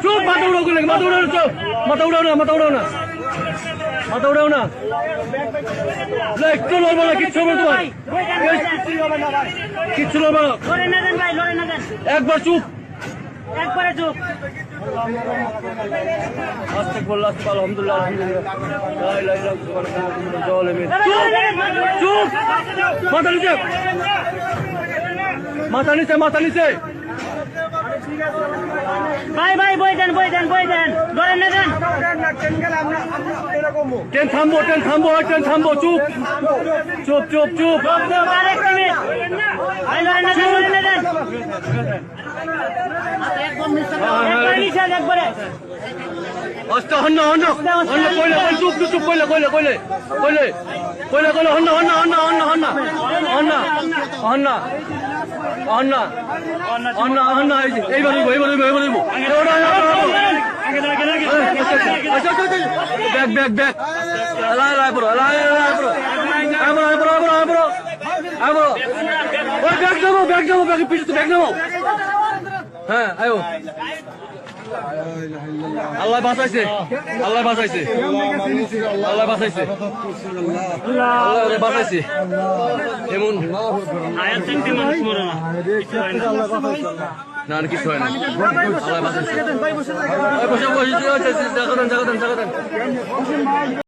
চুপ, মাথা উড়াও করলে, মাথা উড়াও, চুপ, মাথা উড়াও না, মাথা উড়াও না, মাথা উড়াও না, একটু লড়বো না, কিচ্ছু হবে তোমার, কিচ্ছু লড়বো না, একবার চুপ, একবারে চুপ। আস্তে বললো, আস্তে বলো, আলহামদুলিল্লাহ, আলহামদুলিল্লাহ, জল এমে, চুপ, মাথা নিচে, মাথা নিচে, মাথা নিচে, ভাই ভাই বই দেন, বই দেন, বই দেন, ধরেন না দেন। ট্রেন থামবো, ট্রেন থামবো, ট্রেন থামবো, চুপ, চুপ, চুপ, চুপ, আরেক মিনিট ভাই, ধরেন না দেন, ধরেন না দেন। একবারে নিচে, একবারে আস্তে, হন্ন, হন্ন, হন্ন, কইলে, চুপ, চুপ, চুপ, কইলে, কইলে, কইলে, কইলে, কইলে, কইলে, হন্ন, হন্ন, হন্ন, হন্ন, হন্ন, হন্ন, হন্ন, হন্ন, হন্ন, হন্ন, এইবার হইব, এইবার হইব, এইবার হইব, ব্যাগ, ব্যাগ, ব্যাগ, এলাই, এলাই, পুরো, এলাই, এলাই, পুরো, আইবো, আইবো, আইবো, আইবো, আইবো, ওই ব্যাগ নামো, ব্যাগ নামো, ব্যাগ পিছু, ব্যাগ নামো, হ্যাঁ, আইবো, আল্লাহ বাঁচাইছে, আল্লাহ বাঁচাইছে, আল্লাহ বাঁচাইছে, আল্লাহ বাঁচাইছে, এমন না, কিছু হয় না, আল্লাহ বাঁচাইছে, বসে বসে, জায়গা দেন, জায়গা দেন, জায়গা দেন।